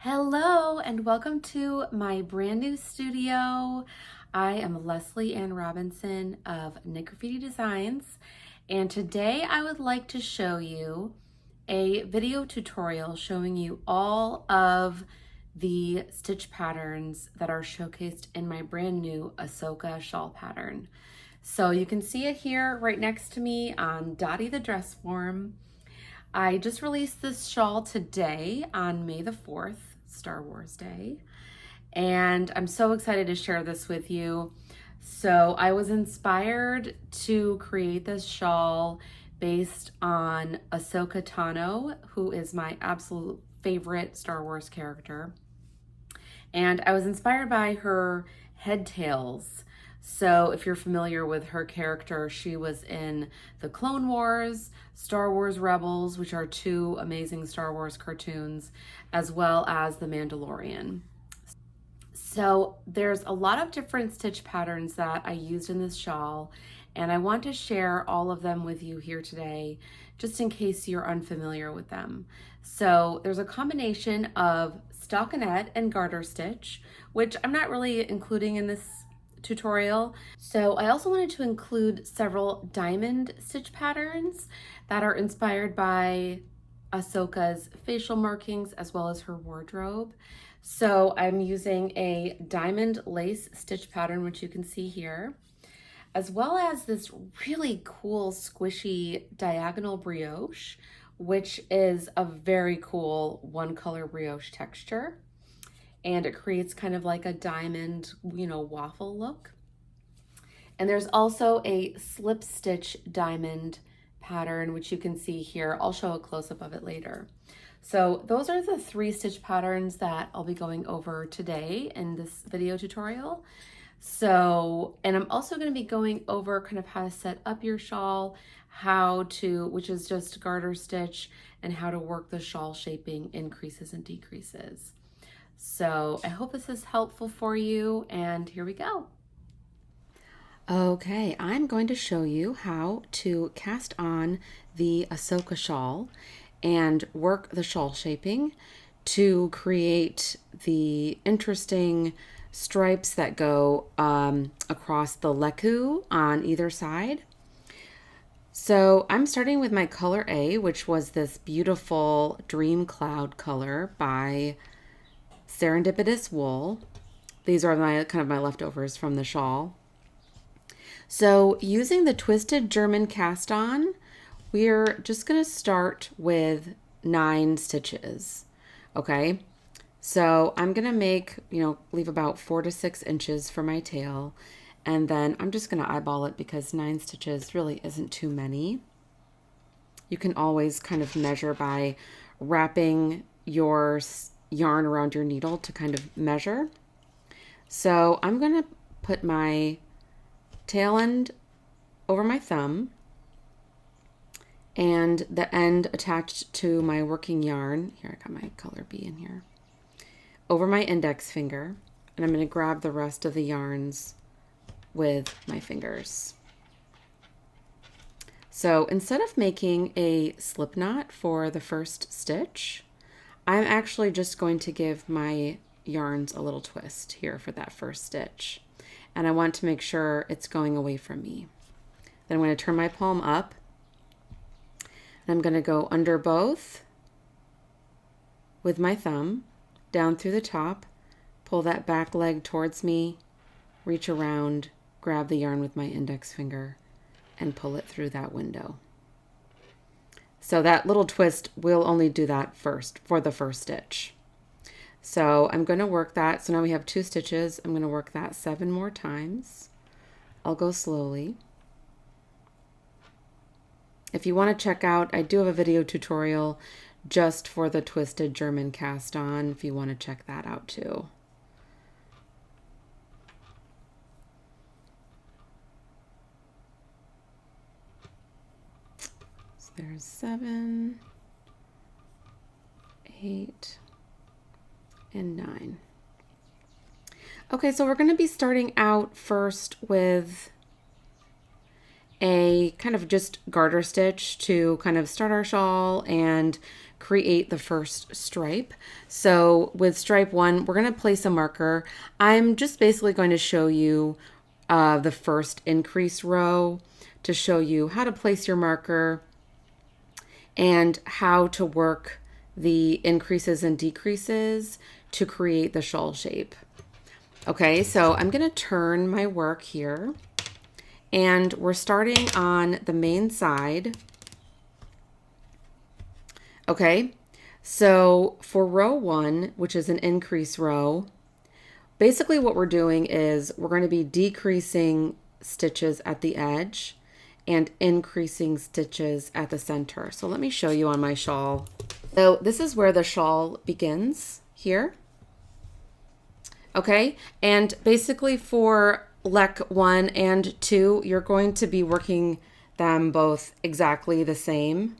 Hello and welcome to my brand new studio. I am Lesley Ann Robinson of Graffiti Designs, and today I would like to show you a video tutorial showing you all of the stitch patterns that are showcased in my brand new Ahsoka shawl pattern. So you can see it here right next to me on Dottie the Dress Form. I just released this shawl today on May the 4th, Star Wars Day, and I'm so excited to share this with you. So I was inspired to create this shawl based on Ahsoka Tano, who is my absolute favorite Star Wars character. And I was inspired by her head tails. So if you're familiar with her character, she was in the Clone Wars, Star Wars Rebels, which are two amazing Star Wars cartoons, as well as The Mandalorian. So there's a lot of different stitch patterns that I used in this shawl, and I want to share all of them with you here today, just in case you're unfamiliar with them. So there's a combination of stockinette and garter stitch, which I'm not really including in this tutorial. So I also wanted to include several diamond stitch patterns that are inspired by Ahsoka's facial markings as well as her wardrobe. So I'm using a diamond lace stitch pattern, which you can see here, as well as this really cool squishy diagonal brioche, which is a very cool one color brioche texture. And it creates kind of like a diamond, waffle look. And there's also a slip stitch diamond pattern, which you can see here. I'll show a close-up of it later. So those are the three stitch patterns that I'll be going over today in this video tutorial. So, and I'm also going to be going over kind of how to set up your shawl, which is just garter stitch, and how to work the shawl shaping increases and decreases. So I hope this is helpful for you, and here we go. Okay, I'm going to show you how to cast on the Ahsoka shawl and work the shawl shaping to create the interesting stripes that go across the leku on either side. So I'm starting with my color A, which was this beautiful Dream Cloud color by Serendipitous Wool. These are my leftovers from the shawl. So using the twisted German cast on, we're just going to start with 9 stitches. Okay, so I'm going to make, leave about 4 to 6 inches for my tail, and then I'm just going to eyeball it because 9 stitches really isn't too many. You can always kind of measure by wrapping your yarn around your needle to kind of measure. So I'm going to put my tail end over my thumb and the end attached to my working yarn. Here, I got my color B in here. Over my index finger, and I'm going to grab the rest of the yarns with my fingers. So instead of making a slip knot for the first stitch, I'm actually just going to give my yarns a little twist here for that first stitch. And I want to make sure it's going away from me. Then I'm going to turn my palm up. And I'm going to go under both with my thumb, down through the top, pull that back leg towards me, reach around, grab the yarn with my index finger, and pull it through that window. So that little twist will only do that first for the first stitch. So I'm going to work that. So now we have 2 stitches. I'm going to work that 7 more times. I'll go slowly. If you want to check out, I do have a video tutorial just for the twisted German cast on if you want to check that out too. So there's 7, 8, and 9. Okay, so we're going to be starting out first with a kind of just garter stitch to kind of start our shawl and create the first stripe. So with stripe 1, we're going to place a marker. I'm just basically going to show you the first increase row to show you how to place your marker and how to work the increases and decreases to create the shawl shape. Okay, so I'm going to turn my work here, and we're starting on the main side. Okay, so for row 1, which is an increase row, basically what we're doing is we're going to be decreasing stitches at the edge and increasing stitches at the center. So let me show you on my shawl. So this is where the shawl begins here. Okay, and basically for leg 1 and 2, you're going to be working them both exactly the same.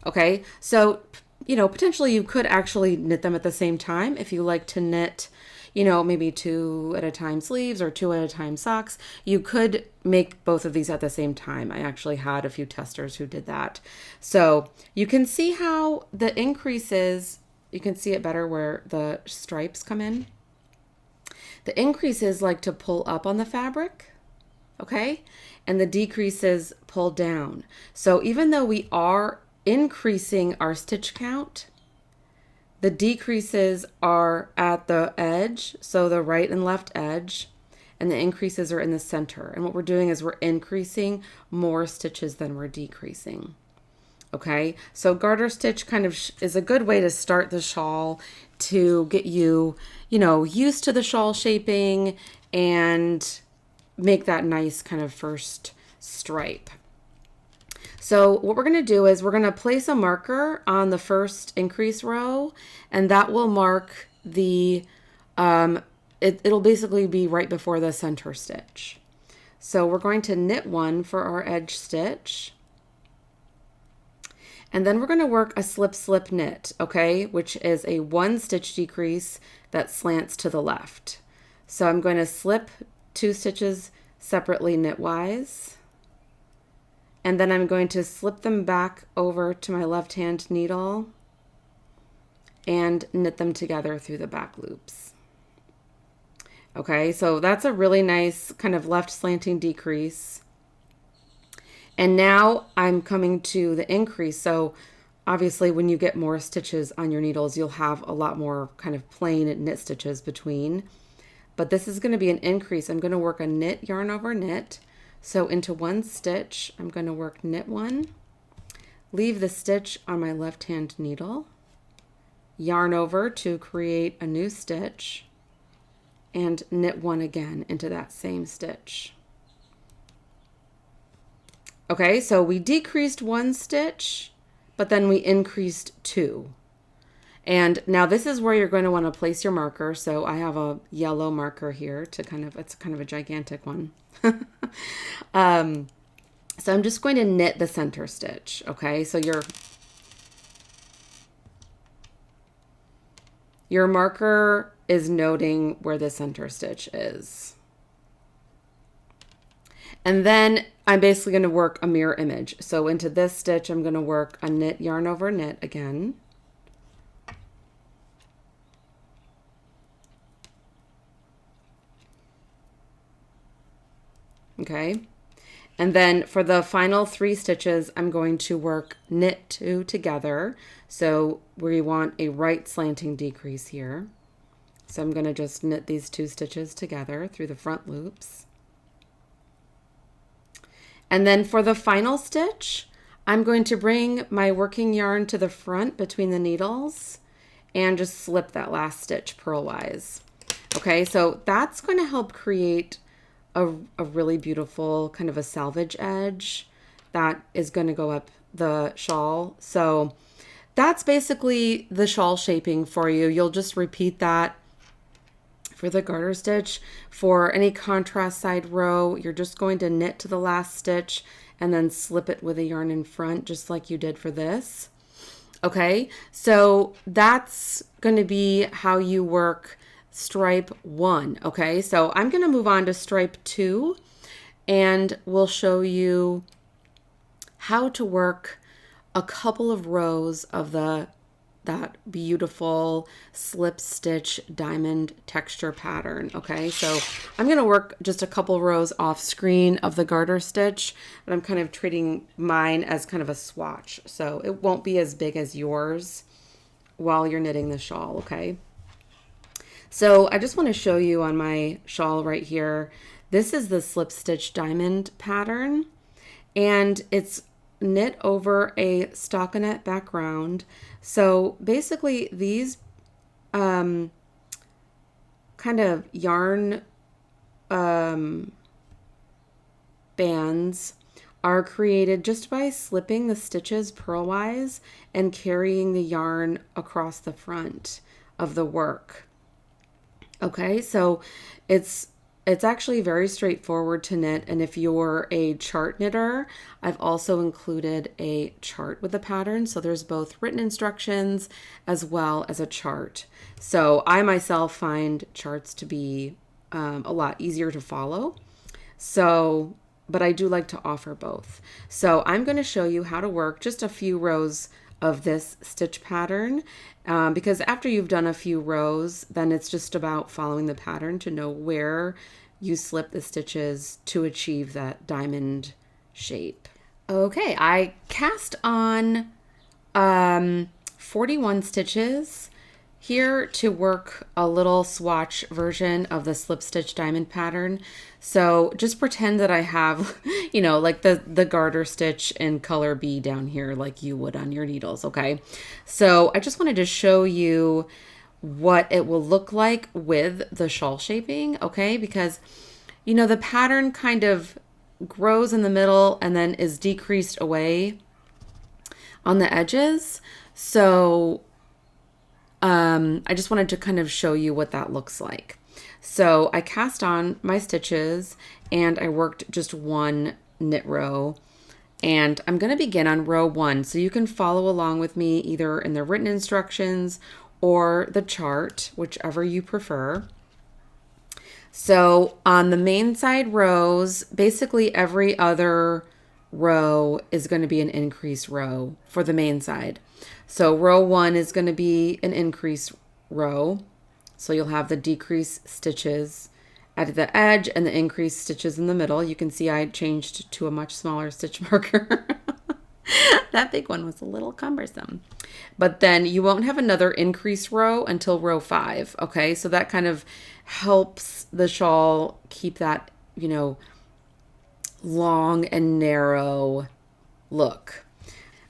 Okay, so, you know, potentially you could actually knit them at the same time if you like to knit, you know, maybe 2 at a time sleeves or 2 at a time socks. You could make both of these at the same time. I actually had a few testers who did that. So you can see how the increases, you can see it better where the stripes come in. The increases like to pull up on the fabric, okay? And the decreases pull down. So even though we are increasing our stitch count, the decreases are at the edge, so the right and left edge, and the increases are in the center. And what we're doing is we're increasing more stitches than we're decreasing. Okay, so garter stitch kind of is a good way to start the shawl to get you, you know, used to the shawl shaping and make that nice kind of first stripe. So what we're going to do is we're going to place a marker on the first increase row, and that will mark the, it'll basically be right before the center stitch. So we're going to knit 1 for our edge stitch. And then we're going to work a slip slip knit, okay, which is a 1 stitch decrease that slants to the left. So I'm going to slip 2 stitches separately knitwise, and then I'm going to slip them back over to my left hand needle and knit them together through the back loops. Okay, so that's a really nice kind of left slanting decrease. And now I'm coming to the increase. So obviously when you get more stitches on your needles, you'll have a lot more kind of plain knit stitches between. But this is going to be an increase. I'm going to work a knit, yarn over knit. So into 1 stitch, I'm going to work knit 1, leave the stitch on my left hand needle, yarn over to create a new stitch, and knit 1 again into that same stitch. Okay, so we decreased 1 stitch, but then we increased 2. And now this is where you're going to want to place your marker. So I have a yellow marker here to kind of, it's kind of a gigantic one. So I'm just going to knit the center stitch. Okay, so your marker is noting where the center stitch is. And then I'm basically going to work a mirror image. So into this stitch, I'm going to work a knit, yarn over knit again. Okay. And then for the final 3 stitches, I'm going to work knit 2 together. So we want a right slanting decrease here. So I'm going to just knit these 2 stitches together through the front loops. And then for the final stitch, I'm going to bring my working yarn to the front between the needles and just slip that last stitch purlwise. Okay, so that's going to help create a really beautiful kind of a selvage edge that is going to go up the shawl. So that's basically the shawl shaping for you. You'll just repeat that for the garter stitch. For any contrast side row, you're just going to knit to the last stitch and then slip it with a yarn in front, just like you did for this. Okay, so that's going to be how you work stripe 1. Okay, so I'm going to move on to stripe 2 and we'll show you how to work a couple of rows of that beautiful slip stitch diamond texture pattern. Okay, so I'm going to work just a couple rows off screen of the garter stitch, and I'm kind of treating mine as kind of a swatch, so it won't be as big as yours while you're knitting the shawl. Okay, so I just want to show you on my shawl right here, this is the slip stitch diamond pattern, and it's knit over a stockinette background. So basically these kind of yarn bands are created just by slipping the stitches purlwise and carrying the yarn across the front of the work. Okay, so it's actually very straightforward to knit, and if you're a chart knitter, I've also included a chart with the pattern, so there's both written instructions as well as a chart. So I myself find charts to be a lot easier to follow, so but I do like to offer both. So I'm going to show you how to work just a few rows of this stitch pattern, because after you've done a few rows, then it's just about following the pattern to know where you slip the stitches to achieve that diamond shape. Okay, I cast on 41 stitches here to work a little swatch version of the slip stitch diamond pattern. So just pretend that I have, you know, like the garter stitch in color B down here like you would on your needles, okay? So I just wanted to show you what it will look like with the shawl shaping, okay? Because, you know, the pattern kind of grows in the middle and then is decreased away on the edges. So I just wanted to kind of show you what that looks like. So I cast on my stitches and I worked just one knit row, and I'm going to begin on row 1. So you can follow along with me either in the written instructions or the chart, whichever you prefer. So on the main side rows, basically every other row is going to be an increase row for the main side. So row 1 is going to be an increase row. So you'll have the decrease stitches at the edge and the increase stitches in the middle. You can see I changed to a much smaller stitch marker. That big one was a little cumbersome. But then you won't have another increase row until row 5. Okay, so that kind of helps the shawl keep that, you know, long and narrow look.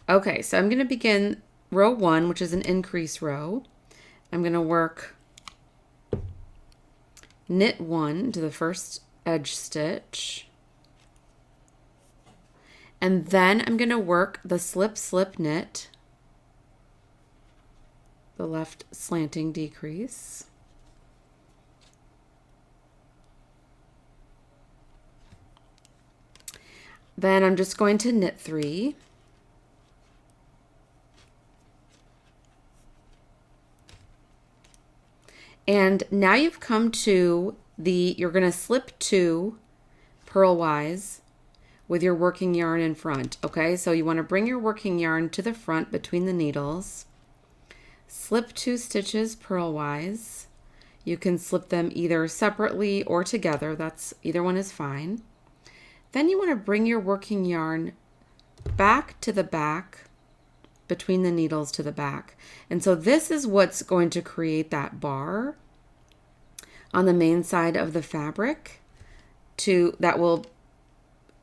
Okay, so I'm going to begin row 1, which is an increase row. I'm going to work knit 1 to the first edge stitch, and then I'm going to work the slip slip knit, the left slanting decrease, then I'm just going to knit 3, and now you've come to you're going to slip 2 purlwise with your working yarn in front. Okay, so you want to bring your working yarn to the front between the needles, slip 2 stitches purlwise. You can slip them either separately or together. That's either one is fine. Then you want to bring your working yarn back to the back between the needles to the back. And so this is what's going to create that bar on the main side of the fabric that will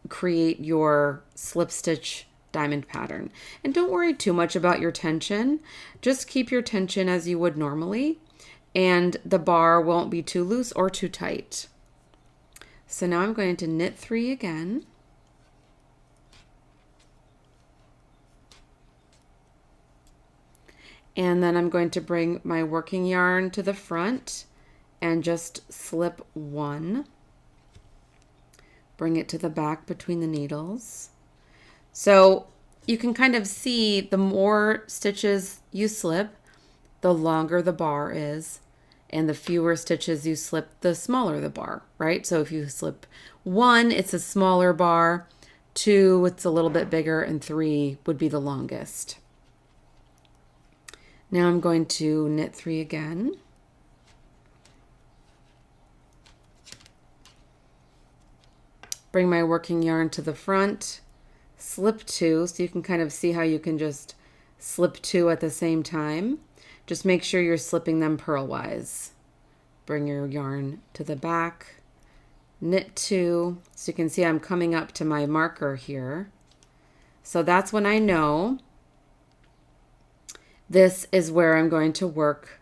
create your slip stitch diamond pattern. And don't worry too much about your tension. Just keep your tension as you would normally, and the bar won't be too loose or too tight. So now I'm going to knit 3 again. And then I'm going to bring my working yarn to the front and just slip 1. Bring it to the back between the needles. So you can kind of see the more stitches you slip, the longer the bar is, and the fewer stitches you slip, the smaller the bar, right? So if you slip 1, it's a smaller bar. 2, it's a little bit bigger, and 3 would be the longest. Now I'm going to knit 3 again. Bring my working yarn to the front, slip 2, so you can kind of see how you can just slip 2 at the same time. Just make sure you're slipping them purlwise. Bring your yarn to the back, knit 2, so you can see I'm coming up to my marker here. So that's when I know this is where I'm going to work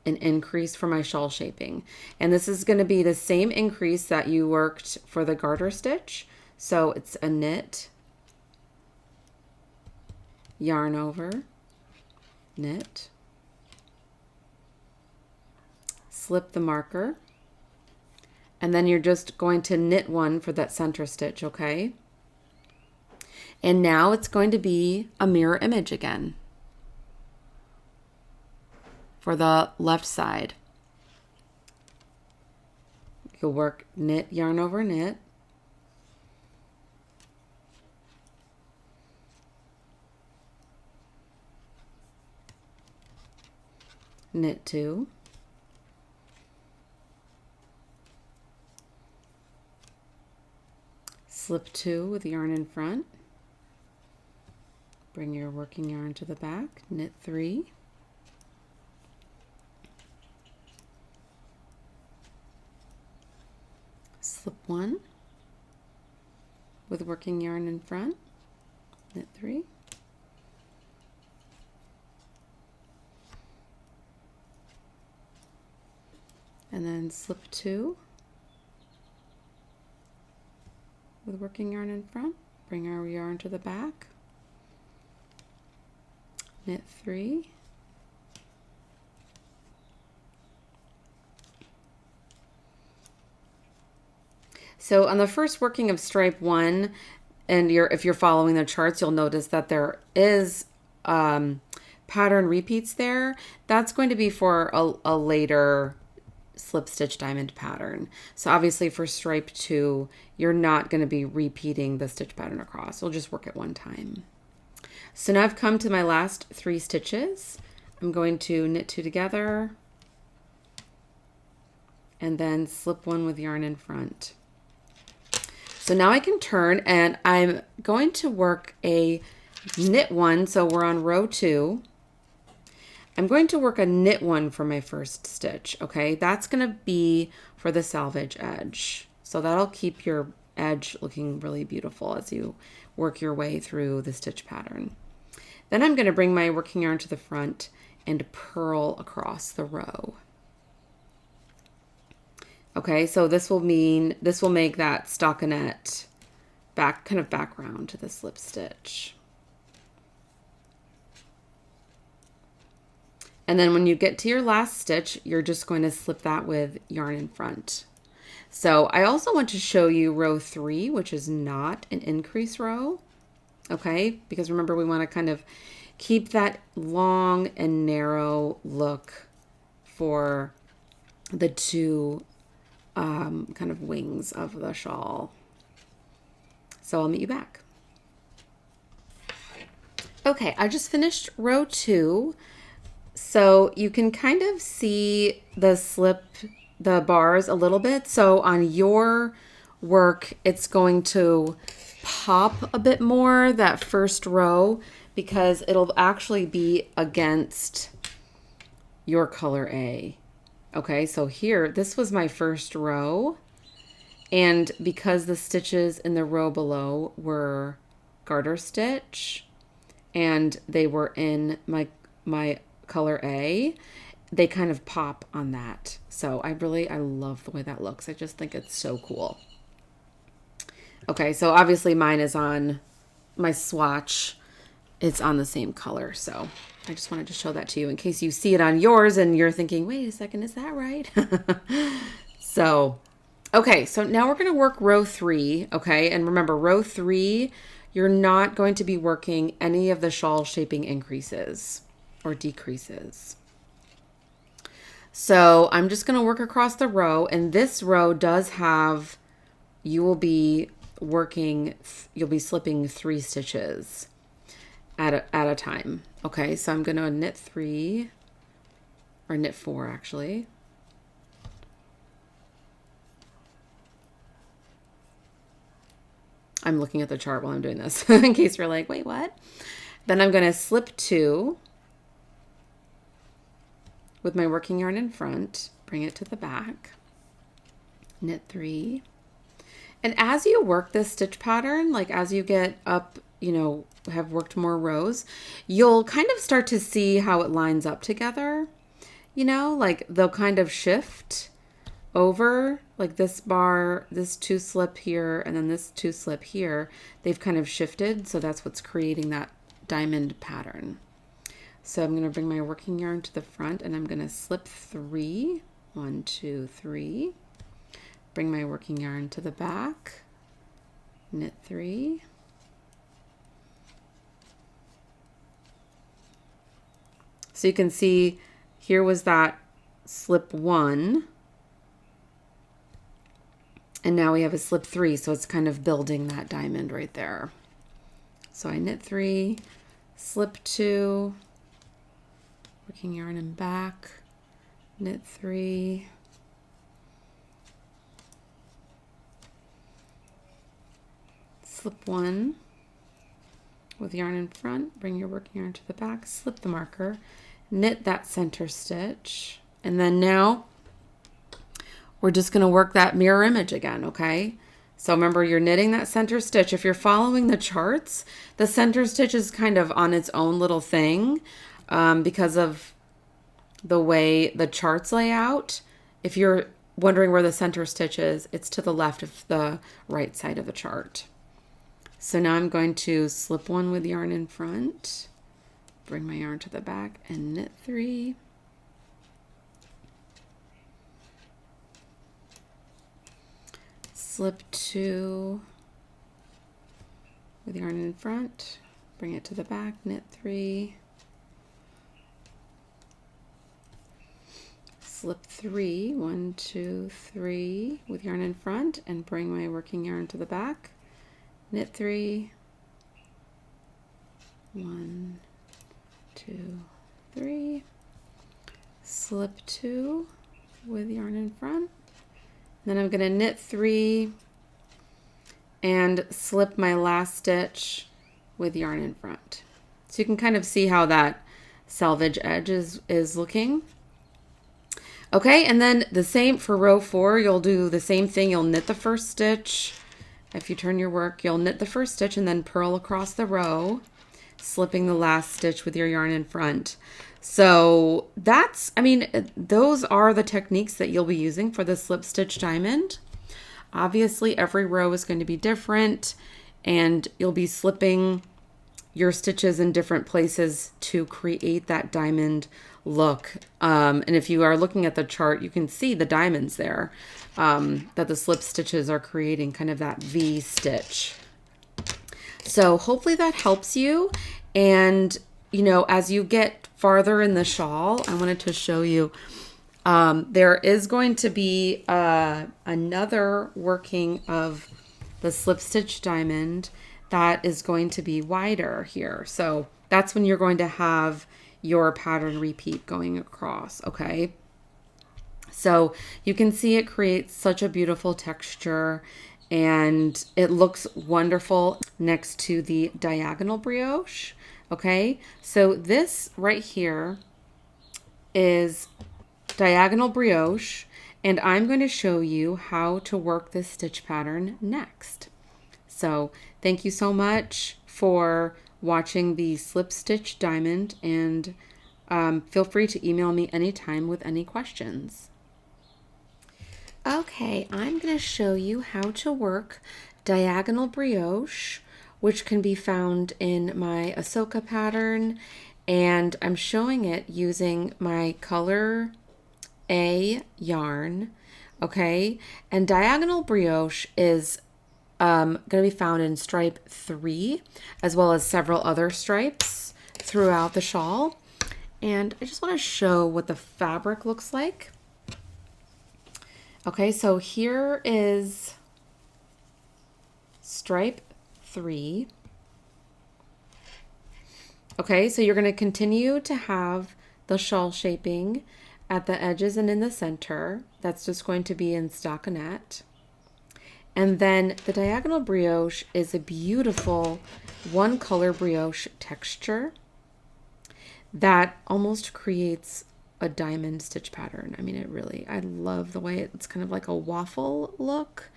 an increase for my shawl shaping. And this is going to be the same increase that you worked for the garter stitch. So it's a knit, yarn over, knit, slip the marker, and then you're just going to knit 1 for that center stitch, okay? And now it's going to be a mirror image again for the left side. You'll work knit, yarn over, knit, knit 2, slip 2 with yarn in front, bring your working yarn to the back, knit 3, slip 1 with working yarn in front, knit 3, and then slip 2 with working yarn in front, bring our yarn to the back, knit 3, so on the first working of stripe 1, and if you're following the charts, you'll notice that there is pattern repeats there. That's going to be for a later slip stitch diamond pattern. So obviously for stripe 2, you're not going to be repeating the stitch pattern across. We'll just work it one time. So now I've come to my last 3 stitches. I'm going to knit 2 together and then slip 1 with yarn in front. So now I can turn, and I'm going to work a knit 1. So we're on row 2. I'm going to work a knit 1 for my first stitch, okay? That's going to be for the selvage edge. So that'll keep your edge looking really beautiful as you work your way through the stitch pattern. Then I'm going to bring my working yarn to the front and purl across the row. Okay, so this will make that stockinette kind of background to the slip stitch. And then when you get to your last stitch, you're just going to slip that with yarn in front. So I also want to show you row 3, which is not an increase row, okay? Because remember, we want to kind of keep that long and narrow look for the 2 kind of wings of the shawl. So I'll meet you back. Okay, I just finished row 2. So you can kind of see the bars a little bit. So on your work, it's going to pop a bit more, that first row, because it'll actually be against your color A. Okay, so here, this was my first row. And because the stitches in the row below were garter stitch and they were in my color A, they kind of pop on that. So I love the way that looks. I just think it's so cool. Okay, so obviously mine is on my swatch. It's on the same color. So I just wanted to show that to you in case you see it on yours and you're thinking, wait a second, is that right? So, okay, so now we're going to work row 3. Okay, and remember, row 3, you're not going to be working any of the shawl shaping increases or decreases. So I'm just going to work across the row, and this row does have, you will be you'll be slipping 3 stitches at a time. Okay, so I'm going to knit 3, or knit 4 actually. I'm looking at the chart while I'm doing this in case you're like, wait, what? Then I'm going to slip 2 with my working yarn in front, bring it to the back, knit 3. And as you work this stitch pattern, like as you get up, you know, have worked more rows, you'll kind of start to see how it lines up together. You know, like they'll kind of shift over, like this bar, this 2 slip here, and then this 2 slip here. They've kind of shifted, so that's what's creating that diamond pattern. So I'm going to bring my working yarn to the front, and I'm going to slip 3, 1, 2, 3. Bring my working yarn to the back, knit 3. So you can see here was that slip 1, and now we have a slip 3, so it's kind of building that diamond right there. So I knit 3, slip 2, working yarn in back, knit 3, slip 1 with yarn in front, bring your working yarn to the back, slip the marker, knit that center stitch, and then now we're just going to work that mirror image again, okay? So remember, you're knitting that center stitch. If you're following the charts, the center stitch is kind of on its own little thing because of the way the charts lay out. If you're wondering where the center stitch is, it's to the left of the right side of the chart. So now I'm going to slip 1 with yarn in front, bring my yarn to the back, and knit 3. Slip 2 with yarn in front, bring it to the back, knit 3. Slip 3, 1, 2, 3 with yarn in front, and bring my working yarn to the back, knit 3. 1, 2, 3. Slip 2 with yarn in front. Then I'm going to knit 3 and slip my last stitch with yarn in front. So you can kind of see how that selvage edge is looking. Okay, and then the same for row 4, you'll do the same thing. You'll knit the first stitch. If you turn your work, you'll knit the first stitch and then purl across the row, slipping the last stitch with your yarn in front. So that's, I mean, those are the techniques that you'll be using for the slip stitch diamond. Obviously, every row is going to be different, and you'll be slipping your stitches in different places to create that diamond look. And if you are looking at the chart, you can see the diamonds there that the slip stitches are creating, kind of that V stitch. So hopefully that helps you. And, you know, as you get farther in the shawl, I wanted to show you, there is going to be another working of the slip stitch diamond that is going to be wider here. So that's when you're going to have your pattern repeat going across, okay? So you can see it creates such a beautiful texture, and it looks wonderful next to the diagonal brioche, okay? So this right here is diagonal brioche, and I'm going to show you how to work this stitch pattern next. So thank you so much for watching the slip stitch diamond, and feel free to email me anytime with any questions. Okay, I'm going to show you how to work diagonal brioche, which can be found in my Ahsoka pattern, and I'm showing it using my color A yarn, okay? And diagonal brioche is going to be found in stripe 3, as well as several other stripes throughout the shawl. And I just want to show what the fabric looks like. Okay, so here is stripe 3. Okay, so you're going to continue to have the shawl shaping at the edges and in the center. That's just going to be in stockinette. And then the diagonal brioche is a beautiful one color brioche texture that almost creates a diamond stitch pattern. I mean, I love the way it's kind of like a waffle look.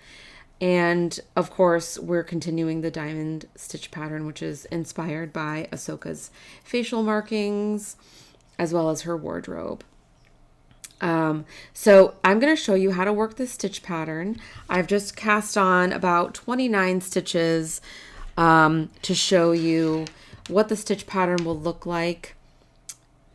And of course, we're continuing the diamond stitch pattern, which is inspired by Ahsoka's facial markings, as well as her wardrobe. So I'm going to show you how to work this stitch pattern. I've just cast on about 29 stitches to show you what the stitch pattern will look like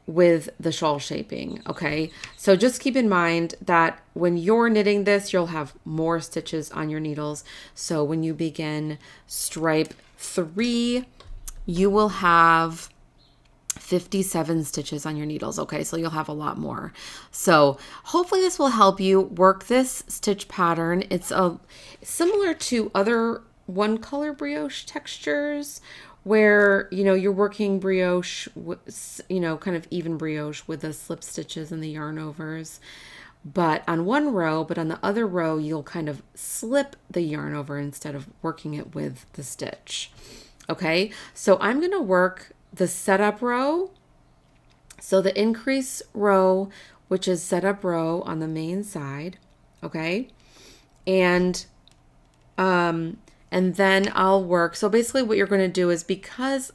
with the shawl shaping. Okay, so just keep in mind that when you're knitting this, you'll have more stitches on your needles. So when you begin stripe 3, you will have 57 stitches on your needles. Okay, so you'll have a lot more. So hopefully this will help you work this stitch pattern. It's similar to other one color brioche textures where, you know, you're working brioche, you know, kind of even brioche with the slip stitches and the yarn overs, but on one row, but on the other row, you'll kind of slip the yarn over instead of working it with the stitch. Okay, so I'm going to work the setup row. So the increase row, which is setup row on the main side. Okay, and then I'll work. So basically what you're going to do is, because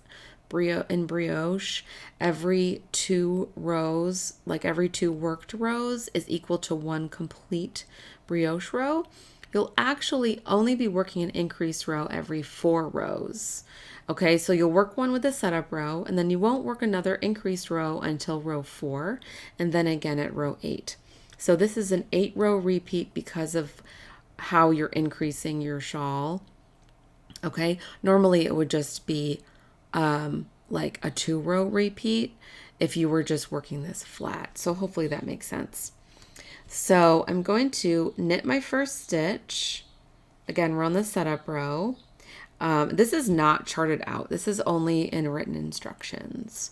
in brioche, every 2 rows, like every 2 worked rows is equal to 1 complete brioche row, you'll actually only be working an increase row every 4 rows. Okay, so you'll work one with the setup row, and then you won't work another increased row until row 4, and then again at row 8. So this is an 8-row repeat because of how you're increasing your shawl. Okay, normally it would just be like a 2-row repeat if you were just working this flat. So hopefully that makes sense. So I'm going to knit my first stitch. Again, we're on the setup row. This is not charted out. This is only in written instructions.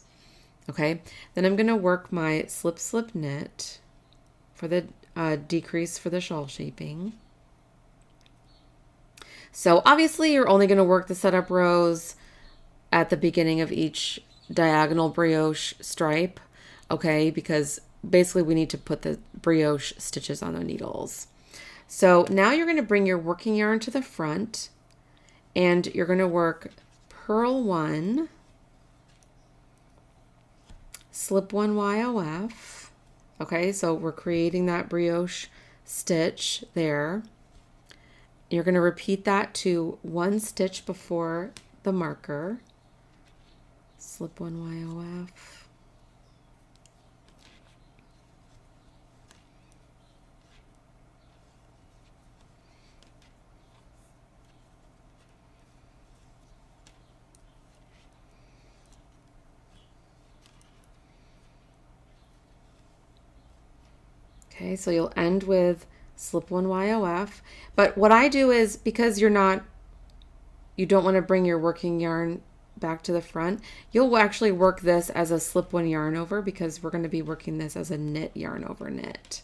Okay, then I'm going to work my slip, slip, knit for the decrease for the shawl shaping. So obviously you're only going to work the setup rows at the beginning of each diagonal brioche stripe, okay, because basically we need to put the brioche stitches on the needles. So now you're going to bring your working yarn to the front, and you're going to work purl 1, slip 1 YOF. Okay, so we're creating that brioche stitch there. You're going to repeat that to 1 stitch before the marker. Slip 1 YOF. Okay, so you'll end with slip 1 YOF. But what I do is, because you don't want to bring your working yarn back to the front, you'll actually work this as a slip 1 yarn over, because we're going to be working this as a knit yarn over knit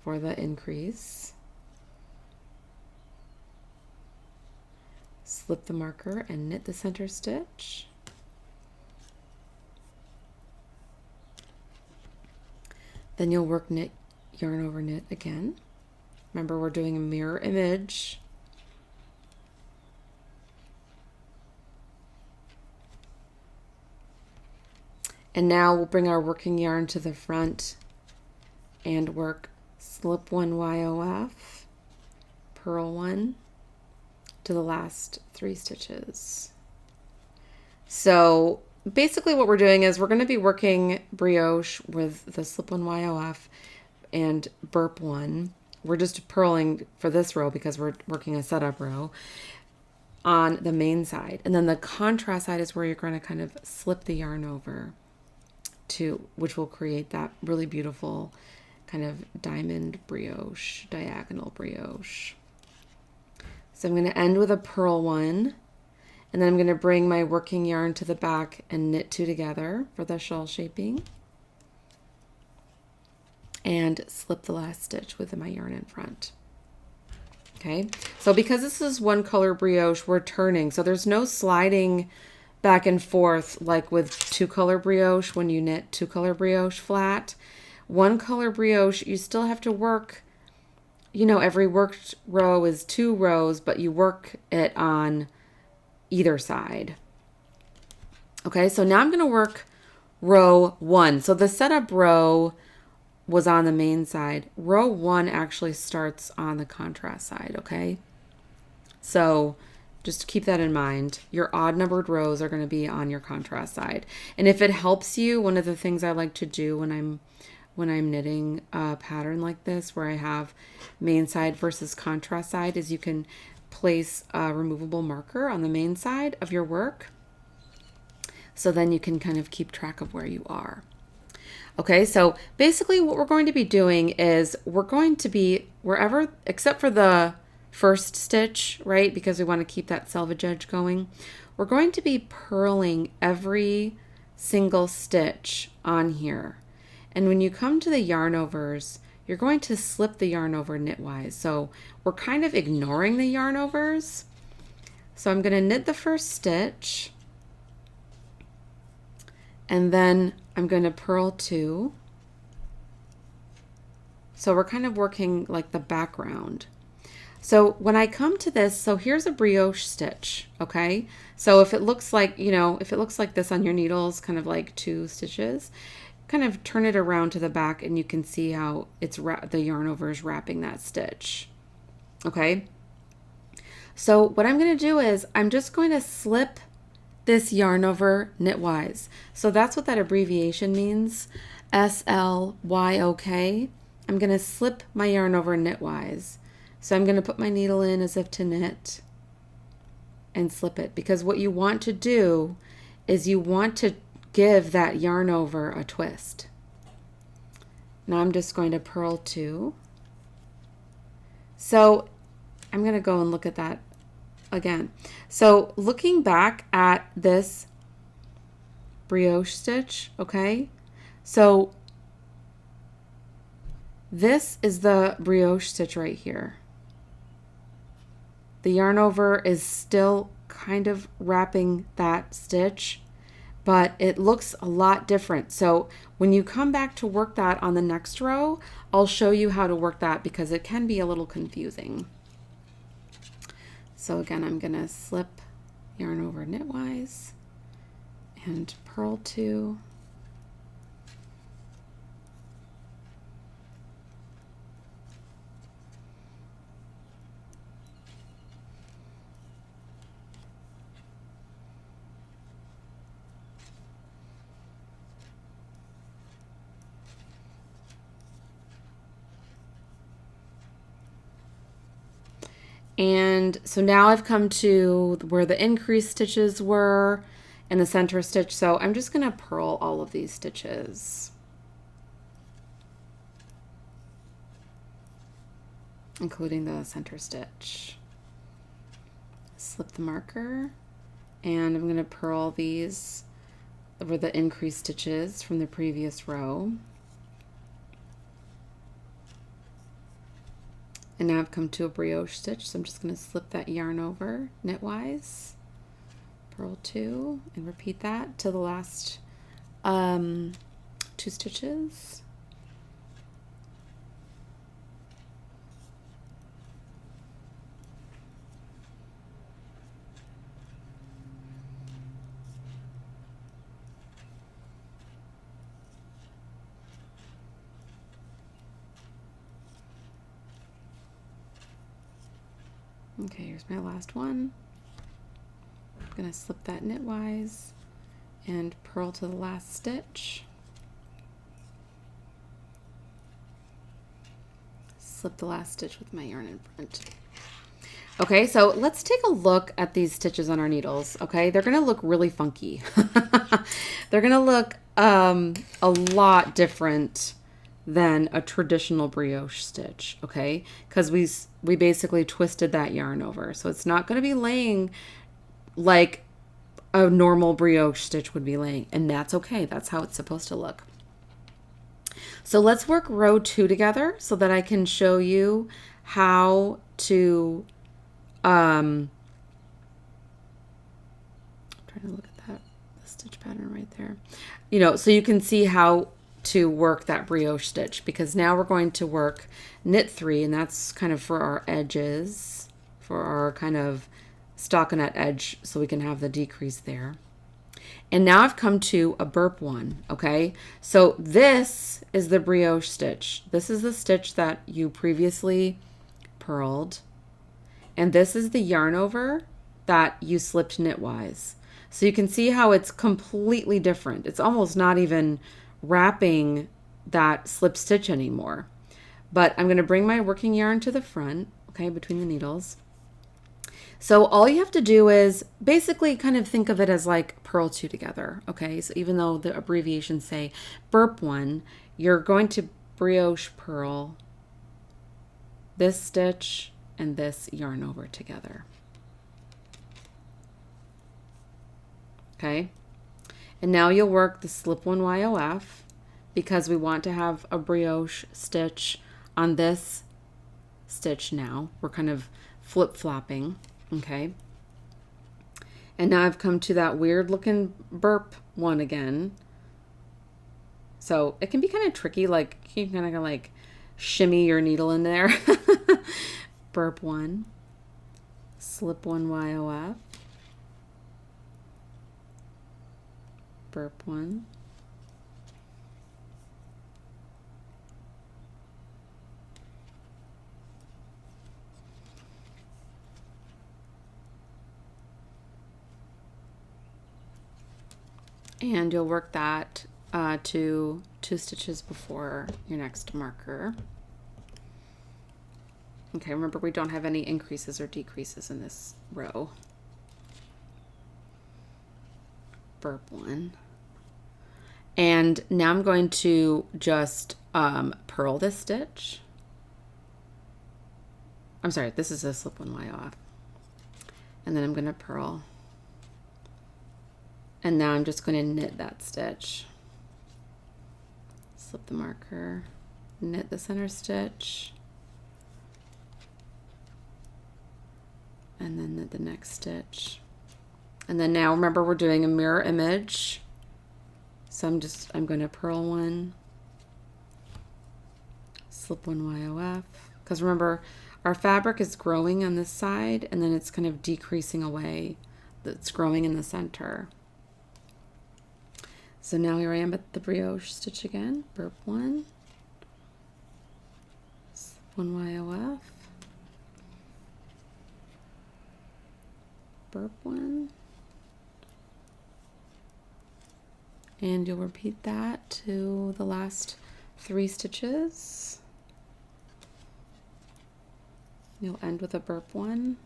for the increase. Slip the marker and knit the center stitch. Then you'll work knit yarn over knit again. Remember, we're doing a mirror image. And now we'll bring our working yarn to the front and work slip 1 YOF, purl 1 to the last 3 stitches. So basically what we're doing is we're going to be working brioche with the slip 1 YOF and burp 1. We're just purling for this row because we're working a setup row on the main side. And then the contrast side is where you're going to kind of slip the yarn over to, which will create that really beautiful kind of diamond brioche, diagonal brioche. So I'm going to end with a purl one, and then I'm going to bring my working yarn to the back and knit 2 together for the shawl shaping, and slip the last stitch with my yarn in front. Okay, so because this is one color brioche, we're turning, so there's no sliding back and forth like with 2 color brioche when you knit 2 color brioche flat. 1 color brioche, you still have to work, you know, every worked row is 2 rows, but you work it on either side. Okay, so now I'm going to work row 1. So the setup row was on the main side. Row 1 actually starts on the contrast side, okay? So just keep that in mind. Your odd numbered rows are going to be on your contrast side. And if it helps you, one of the things I like to do when I'm knitting a pattern like this where I have main side versus contrast side is you can place a removable marker on the main side of your work. So then you can kind of keep track of where you are. Okay, so basically what we're going to be doing is we're going to be wherever, except for the first stitch, right? Because we want to keep that selvage edge going. We're going to be purling every single stitch on here. And when you come to the yarn overs, you're going to slip the yarn over knitwise. So we're kind of ignoring the yarn overs. So I'm going to knit the first stitch, and then I'm going to purl 2. So we're kind of working like the background. So when I come to this, so here's a brioche stitch, okay? So if it looks like, you know, if it looks like this on your needles, kind of like 2 stitches, kind of turn it around to the back and you can see how it's the yarn over is wrapping that stitch, okay? So what I'm going to do is I'm just going to slip this yarn over knitwise. So that's what that abbreviation means, SLYOK. I'm going to slip my yarn over knitwise. So I'm going to put my needle in as if to knit and slip it, because what you want to do is you want to give that yarn over a twist. Now I'm just going to purl 2. So I'm going to go and look at that again. So looking back at this brioche stitch, okay, so this is the brioche stitch right here. The yarn over is still kind of wrapping that stitch, but it looks a lot different. So when you come back to work that on the next row, I'll show you how to work that because it can be a little confusing. So again, I'm going to slip yarn over knitwise and purl 2. And so now I've come to where the increased stitches were and the center stitch. So I'm just going to purl all of these stitches, including the center stitch. Slip the marker, and I'm going to purl these over the increased stitches from the previous row. And now I've come to a brioche stitch, so I'm just going to slip that yarn over knitwise, purl 2, and repeat that to the last 2 stitches. Okay, here's my last one. I'm going to slip that knitwise and purl to the last stitch. Slip the last stitch with my yarn in front. Okay, so let's take a look at these stitches on our needles, okay? They're going to look really funky. They're going to look a lot different than a traditional brioche stitch, okay? Because we basically twisted that yarn over. So it's not going to be laying like a normal brioche stitch would be laying, and that's okay. That's how it's supposed to look. So let's work row 2 together so that I can show you how to trying to look at that stitch pattern right there. So you can see how to work that brioche stitch, because now we're going to work knit 3, and that's kind of for our edges, for our kind of stockinette edge, so we can have the decrease there. And now I've come to a burp 1, okay? So this is the brioche stitch. This is the stitch that you previously purled. And this is the yarn over that you slipped knitwise. So you can see how it's completely different. It's almost not even wrapping that slip stitch anymore. But I'm going to bring my working yarn to the front, okay, between the needles. So all you have to do is basically kind of think of it as like purl 2 together, okay? So even though the abbreviations say burp 1, you're going to brioche purl this stitch and this yarn over together. Okay? And now you'll work the slip 1 YOF, because we want to have a brioche stitch on this stitch now. We're kind of flip-flopping. Okay, and now I've come to that weird looking burp 1 again. So it can be kind of tricky, like you can kind of like shimmy your needle in there. Burp 1, slip 1 YOF, burp 1, and you'll work that to 2 stitches before your next marker. Okay, remember we don't have any increases or decreases in this row. Burp 1. And now I'm going to just purl this stitch. I'm sorry, this is a slip 1 Y off. And then I'm going to purl. And now I'm just going to knit that stitch. Slip the marker, knit the center stitch, and then knit the next stitch. And then now remember we're doing a mirror image. So I'm going to purl 1, slip 1 YOF, because remember our fabric is growing on this side and then it's kind of decreasing away. It's growing in the center. So now here I am at the brioche stitch again. Burp 1, slip 1 YOF, burp 1, and you'll repeat that to the last 3 stitches. You'll end with a burp 1.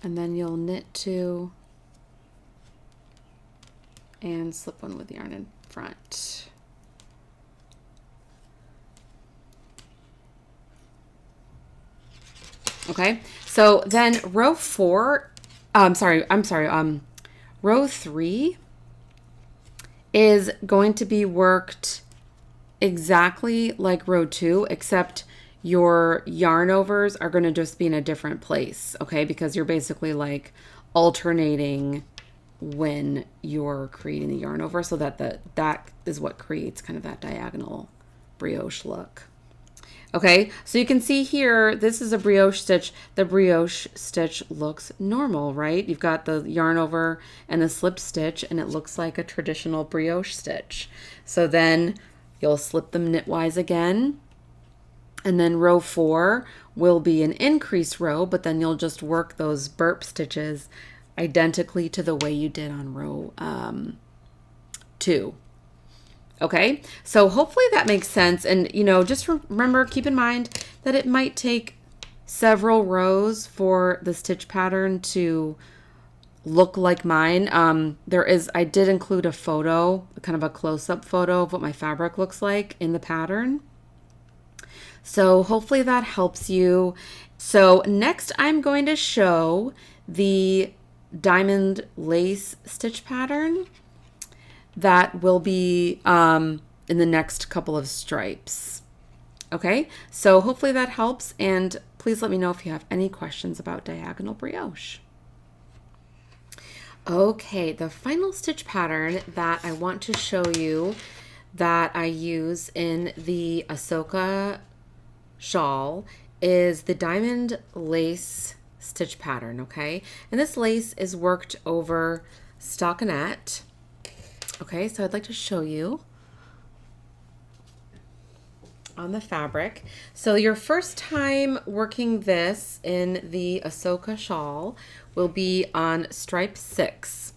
And then you'll knit 2 and slip 1 with yarn in front. Okay, so then row 4, row 3 is going to be worked exactly like row 2, except your yarn overs are going to just be in a different place, okay? Because you're basically like alternating when you're creating the yarn over, so that that is what creates kind of that diagonal brioche look. Okay, so you can see here, this is a brioche stitch. The brioche stitch looks normal, right? You've got the yarn over and the slip stitch, and it looks like a traditional brioche stitch. So then you'll slip them knitwise again. And then row 4 will be an increase row, but then you'll just work those burp stitches identically to the way you did on row 2. Okay, so hopefully that makes sense. And, just remember, keep in mind that it might take several rows for the stitch pattern to look like mine. I did include a photo, kind of a close-up photo of what my fabric looks like in the pattern. So hopefully that helps you. So next I'm going to show the diamond lace stitch pattern that will be in the next couple of stripes. Okay, so hopefully that helps, and please let me know if you have any questions about diagonal brioche. Okay, the final stitch pattern that I want to show you that I use in the Ahsoka shawl is the diamond lace stitch pattern, okay? And this lace is worked over stockinette. Okay, so I'd like to show you on the fabric. So your first time working this in the Ahsoka shawl will be on stripe 6.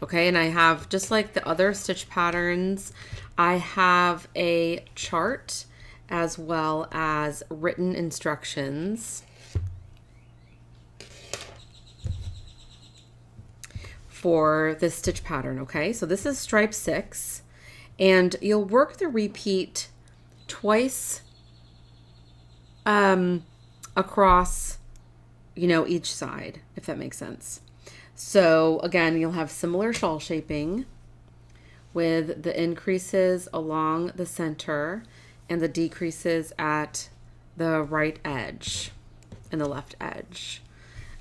Okay, and I have, just like the other stitch patterns, I have a chart as well as written instructions for this stitch pattern. Okay, so this is stripe 6, and you'll work the repeat twice across, each side, if that makes sense. So again, you'll have similar shawl shaping with the increases along the center and the decreases at the right edge and the left edge.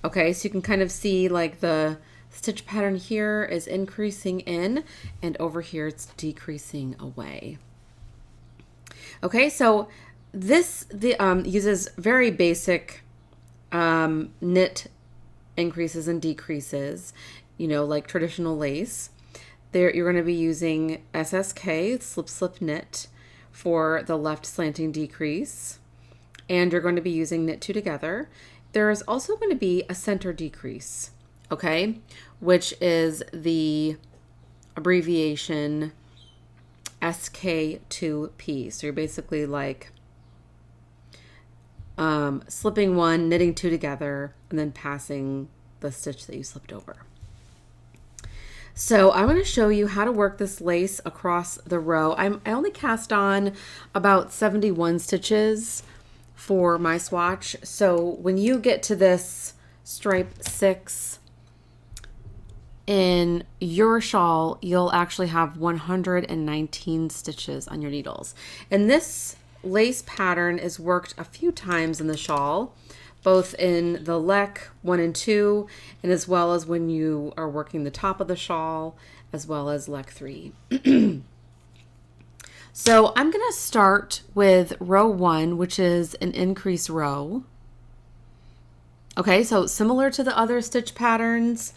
Okay, so you can kind of see like the stitch pattern here is increasing in, and over here it's decreasing away. Okay, so this uses very basic knit increases and decreases, like traditional lace. There, you're going to be using SSK, slip knit, for the left slanting decrease, and you're going to be using knit 2 together. There is also going to be a center decrease, okay, which is the abbreviation SK2P. So you're basically like slipping 1, knitting 2 together, and then passing the stitch that you slipped over. So I'm going to show you how to work this lace across the row. I only cast on about 71 stitches for my swatch. So when you get to this stripe 6 in your shawl, you'll actually have 119 stitches on your needles. And this lace pattern is worked a few times in the shawl, both in the leg 1 and 2, and as well as when you are working the top of the shawl, as well as leg 3. So I'm going to start with row 1, which is an increase row. Okay, so similar to the other stitch patterns,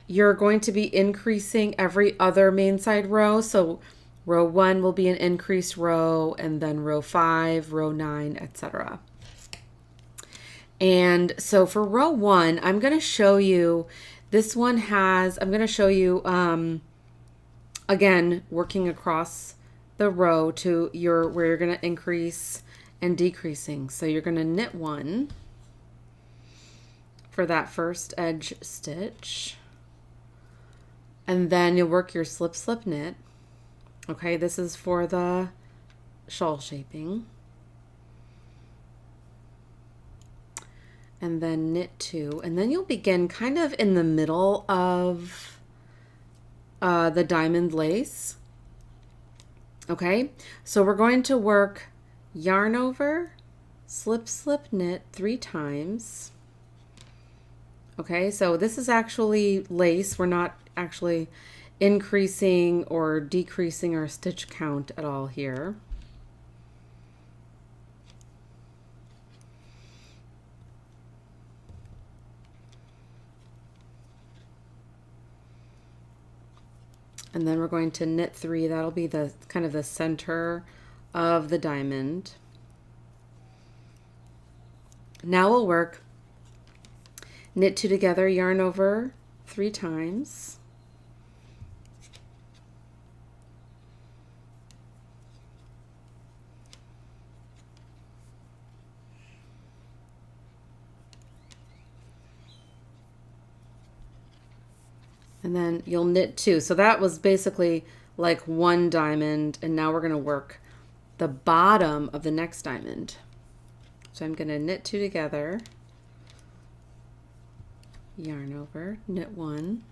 you're going to be increasing every other main side row. So row 1 will be an increased row, and then row 5, row 9, etc. And so for row 1, I'm going to show you, I'm going to show you, again, working across the row to where you're going to increase and decreasing. So you're going to knit 1 for that first edge stitch, and then you'll work your slip knit. Okay, this is for the shawl shaping. And then knit 2, and then you'll begin kind of in the middle of the diamond lace. Okay, so we're going to work yarn over, slip knit 3 times. Okay, so this is actually lace. We're not actually increasing or decreasing our stitch count at all here. And then we're going to knit 3. That'll be the kind of the center of the diamond. Now we'll work knit 2 together, yarn over 3 times. And then you'll knit 2. So that was basically like 1 diamond, and now we're going to work the bottom of the next diamond. So I'm going to knit 2 together, yarn over, knit 1,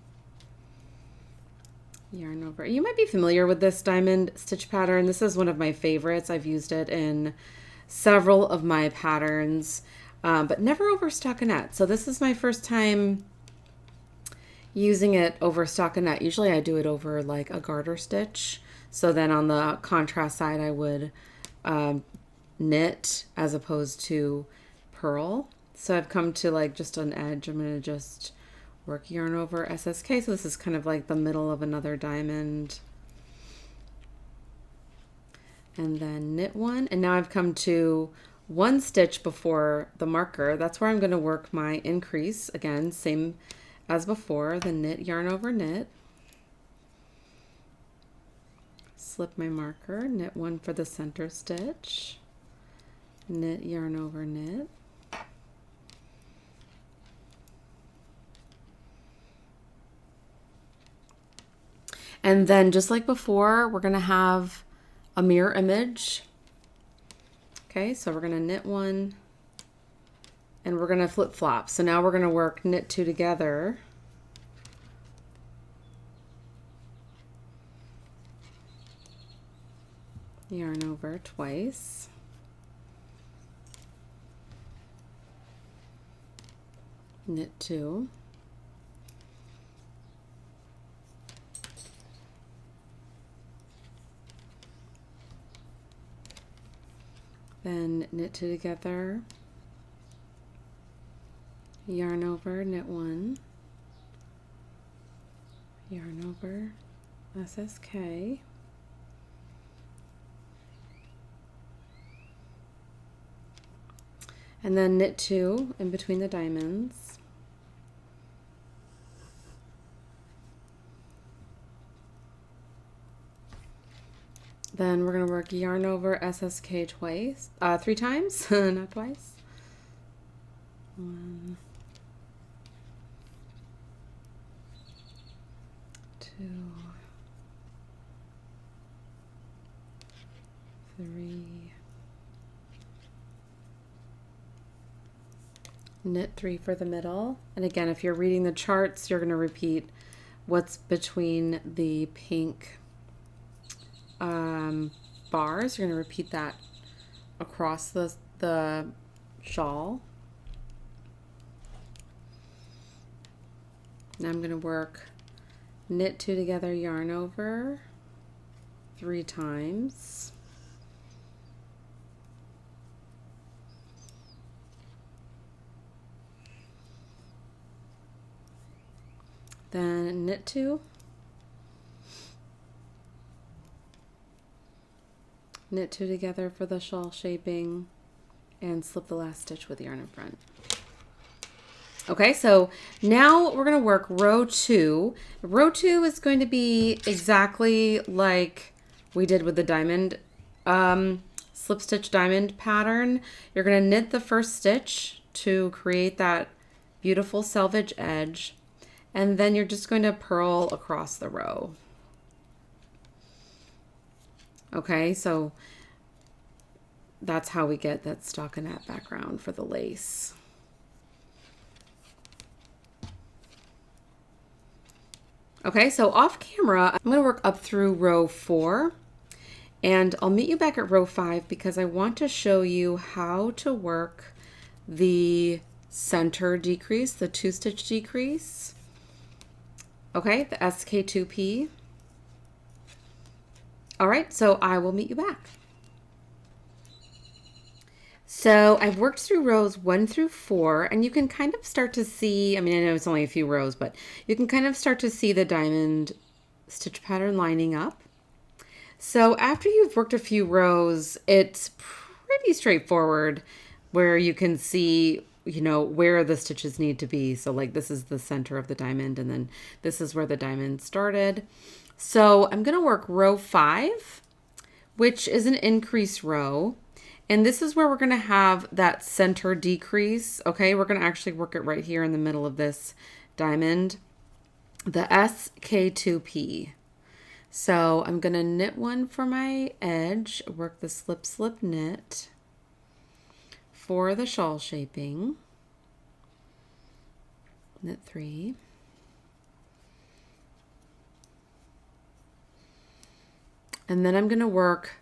yarn over. You might be familiar with this diamond stitch pattern. This is one of my favorites. I've used it in several of my patterns, but never over stockinette. So this is my first time using it over stockinette. Usually I do it over like a garter stitch. So then on the contrast side, I would knit as opposed to purl. So I've come to like just an edge. I'm going to just work yarn over SSK. So this is kind of like the middle of another diamond. And then knit 1. And now I've come to 1 stitch before the marker. That's where I'm going to work my increase. Again, same as before, the knit, yarn over, knit. Slip my marker, knit 1 for the center stitch, knit, yarn over, knit. And then just like before, we're going to have a mirror image. Okay, so we're going to knit 1 and we're going to flip flop. So now we're going to work knit 2 together. Yarn over twice. Knit 2. Then knit 2 together. Yarn over, knit 1. Yarn over, SSK. And then knit 2 in between the diamonds. Then we're going to work yarn over SSK twice, 3 times, not twice. 1, 2, 3. Knit 3 for the middle. And again, if you're reading the charts, you're going to repeat what's between the pink bars. You're going to repeat that across the shawl. Now I'm going to work knit 2 together, yarn over 3 times. Then knit 2, knit 2 together for the shawl shaping, and slip the last stitch with yarn in front. Okay, so now we're going to work row 2. Row 2 is going to be exactly like we did with the diamond slip stitch diamond pattern. You're going to knit the first stitch to create that beautiful selvage edge. And then you're just going to purl across the row. Okay, so that's how we get that stockinette background for the lace. Okay, so off camera, I'm going to work up through row 4. And I'll meet you back at row 5 because I want to show you how to work the center decrease, the 2-stitch decrease. Okay, the SK2P. All right, so I will meet you back. So I've worked through rows 1 through 4, and you can kind of start to see, I mean, I know it's only a few rows, but you can kind of start to see the diamond stitch pattern lining up. So after you've worked a few rows, it's pretty straightforward where you can see, you know, where the stitches need to be. So like this is the center of the diamond, and then this is where the diamond started. So I'm going to work row 5, which is an increase row. And this is where we're going to have that center decrease. Okay, we're going to actually work it right here in the middle of this diamond. the SK2P. So I'm going to knit one for my edge, work the slip, slip, knit for the shawl shaping. Knit 3. And then I'm going to work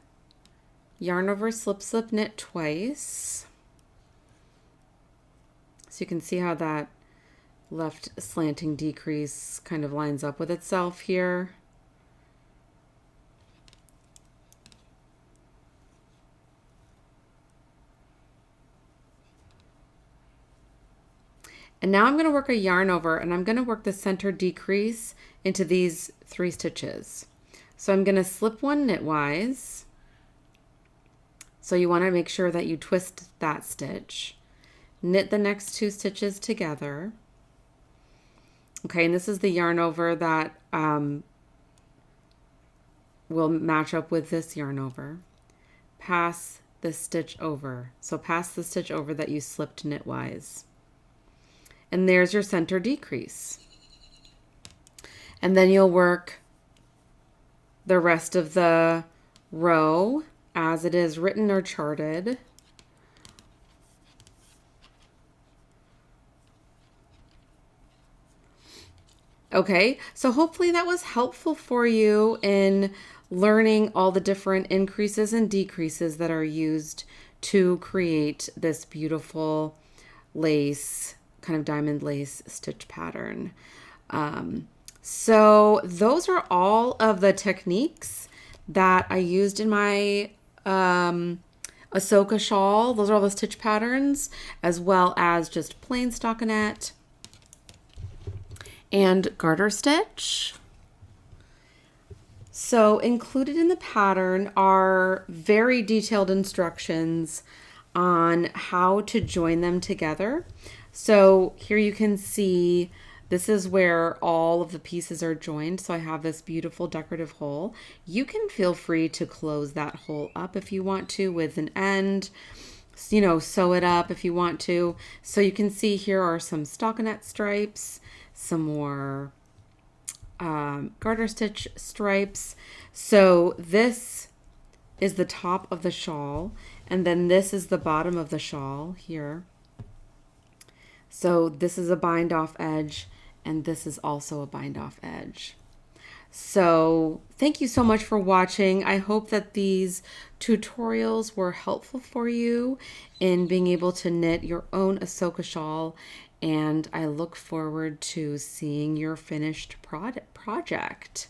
yarn over, slip, slip, knit twice. So you can see how that left slanting decrease kind of lines up with itself here. And now I'm going to work a yarn over, and I'm going to work the center decrease into these 3 stitches. So I'm going to slip one knitwise. So you want to make sure that you twist that stitch. Knit the next 2 stitches together. Okay, and this is the yarn over that will match up with this yarn over. Pass the stitch over. So pass the stitch over that you slipped knitwise. And there's your center decrease. And then you'll work the rest of the row as it is written or charted. Okay, so hopefully that was helpful for you in learning all the different increases and decreases that are used to create this beautiful lace, kind of diamond lace stitch pattern. So those are all of the techniques that I used in my Ahsoka shawl. Those are all the stitch patterns, as well as just plain stockinette and garter stitch. So included in the pattern are very detailed instructions on how to join them together. So here you can see this is where all of the pieces are joined. So I have this beautiful decorative hole. You can feel free to close that hole up if you want to with an end, you know, sew it up if you want to. So you can see here are some stockinette stripes, some more garter stitch stripes. So this is the top of the shawl, and then this is the bottom of the shawl here. So this is a bind off edge, and this is also a bind off edge. So thank you so much for watching. I hope that these tutorials were helpful for you in being able to knit your own Ahsoka shawl, and I look forward to seeing your finished project.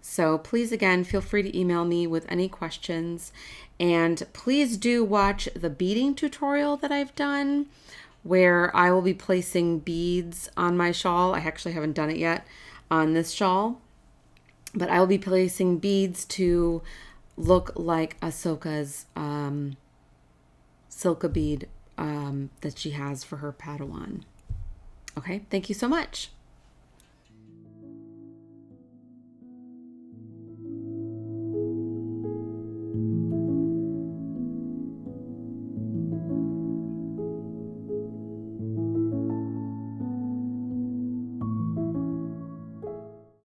So please, again, feel free to email me with any questions, and please do watch the beading tutorial that I've done, where I will be placing beads on my shawl. I actually haven't done it yet on this shawl, but I will be placing beads to look like Ahsoka's Silka bead that she has for her Padawan. Okay, thank you so much.